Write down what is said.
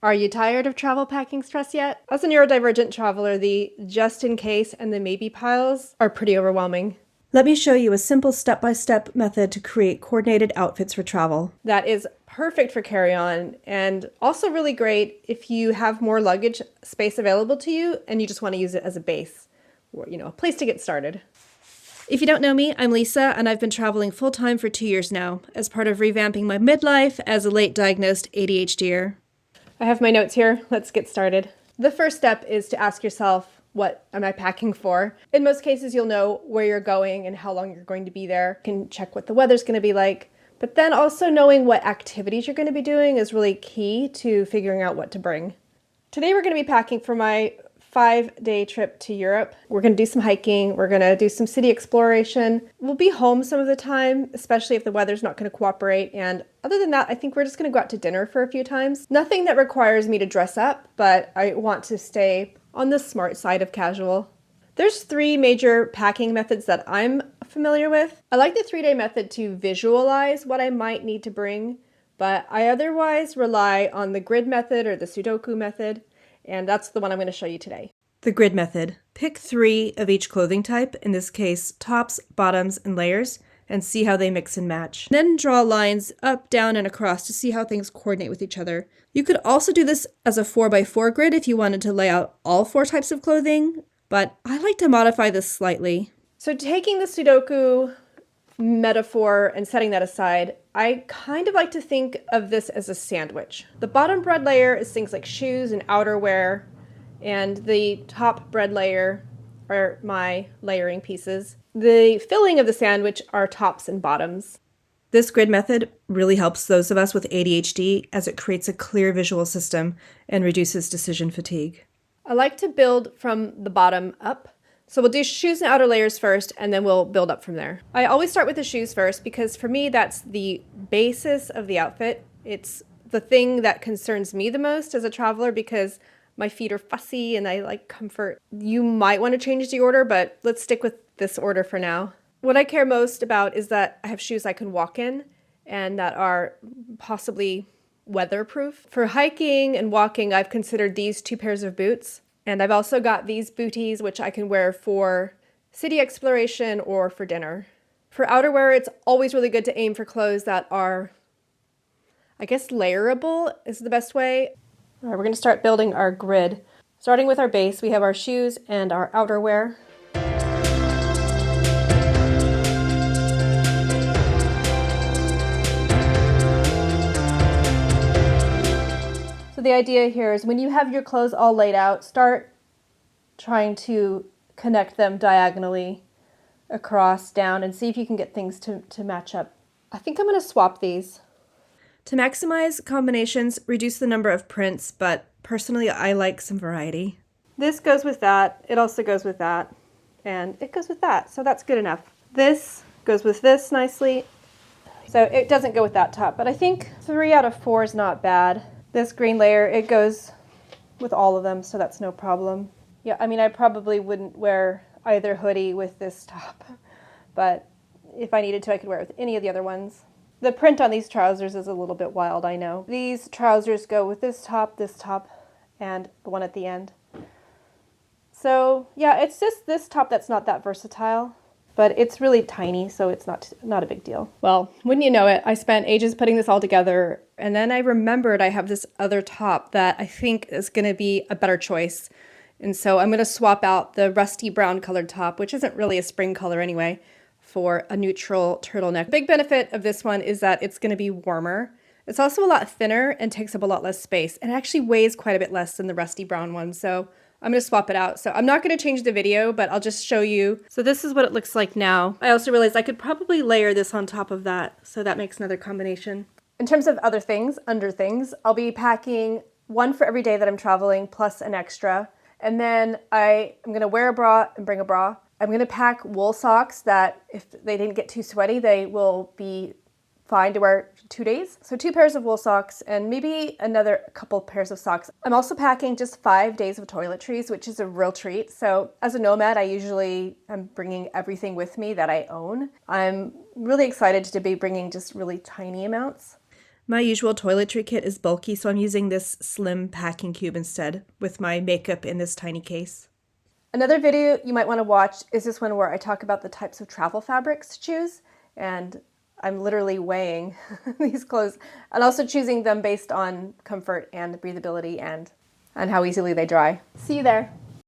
Are you tired of travel packing stress yet? As a neurodivergent traveler, the just in case and the maybe piles are pretty overwhelming. Let me show you a simple step-by-step method to create coordinated outfits for travel. That is perfect for carry-on and also really great if you have more luggage space available to you and you just want to use it as a base or, a place to get started. If you don't know me, I'm Lisa, and I've been traveling full-time for 2 years now as part of revamping my midlife as a late-diagnosed ADHDer. I have my notes here. Let's get started. The first step is to ask yourself, what am I packing for? In most cases, you'll know where you're going and how long you're going to be there. You can check what the weather's going to be like. But then also knowing what activities you're going to be doing is really key to figuring out what to bring. Today we're going to be packing for my 5-day trip to Europe. We're going to do some hiking. We're going to do some city exploration. We'll be home some of the time, especially if the weather's not going to cooperate. And other than that, I think we're just going to go out to dinner for a few times. Nothing that requires me to dress up, but I want to stay on the smart side of casual. There's 3 major packing methods that I'm familiar with. I like the 3-day method to visualize what I might need to bring, but I otherwise rely on the grid method or the Sudoku method. And that's the one I'm going to show you today. The grid method. Pick 3 of each clothing type, in this case tops, bottoms, and layers, and see how they mix and match. Then draw lines up, down, and across to see how things coordinate with each other. You could also do this as a 4x4 grid if you wanted to lay out all 4 types of clothing, but I like to modify this slightly. So taking the Sudoku metaphor and setting that aside, I kind of like to think of this as a sandwich. The bottom bread layer is things like shoes and outerwear, and the top bread layer are my layering pieces. The filling of the sandwich are tops and bottoms. This grid method really helps those of us with ADHD as it creates a clear visual system and reduces decision fatigue. I like to build from the bottom up. So we'll do shoes and outer layers first, and then we'll build up from there. I always start with the shoes first because for me, that's the basis of the outfit. It's the thing that concerns me the most as a traveler because my feet are fussy and I like comfort. You might want to change the order, but let's stick with this order for now. What I care most about is that I have shoes I can walk in and that are possibly weatherproof. For hiking and walking, I've considered these 2 pairs of boots. And I've also got these booties, which I can wear for city exploration or for dinner. For outerwear, it's always really good to aim for clothes that are, I guess, layerable is the best way. All right, we're going to start building our grid. Starting with our base, we have our shoes and our outerwear. So the idea here is when you have your clothes all laid out, start trying to connect them diagonally across, down, and see if you can get things to match up. I think I'm going to swap these. To maximize combinations, reduce the number of prints, but personally I like some variety. This goes with that, it also goes with that, and it goes with that, so that's good enough. This goes with this nicely, so it doesn't go with that top, but I think 3 out of 4 is not bad. This green layer, it goes with all of them, so that's no problem. Yeah, I mean, I probably wouldn't wear either hoodie with this top, but if I needed to, I could wear it with any of the other ones. The print on these trousers is a little bit wild, I know. These trousers go with this top, and the one at the end. So, yeah, it's just this top that's not that versatile, but it's really tiny, so it's not a big deal. Well, wouldn't you know it, I spent ages putting this all together, and then I remembered I have this other top that I think is going to be a better choice. And so I'm going to swap out the rusty brown colored top, which isn't really a spring color anyway, for a neutral turtleneck. The big benefit of this one is that it's going to be warmer. It's also a lot thinner and takes up a lot less space, and it actually weighs quite a bit less than the rusty brown one. So I'm going to swap it out. So I'm not going to change the video, but I'll just show you. So this is what it looks like now. I also realized I could probably layer this on top of that, so that makes another combination. In terms of other things, under things, I'll be packing 1 for every day that I'm traveling, plus an extra. And then I'm going to wear a bra and bring a bra. I'm going to pack wool socks that if they didn't get too sweaty, they will be fine to wear 2 days. So 2 pairs of wool socks and maybe another couple pairs of socks. I'm also packing just 5 days of toiletries, which is a real treat. So as a nomad, I'm bringing everything with me that I own. I'm really excited to be bringing just really tiny amounts. My usual toiletry kit is bulky, so I'm using this slim packing cube instead, with my makeup in this tiny case. Another video you might want to watch is this one where I talk about the types of travel fabrics to choose, and I'm literally weighing these clothes and also choosing them based on comfort and breathability and how easily they dry. See you there.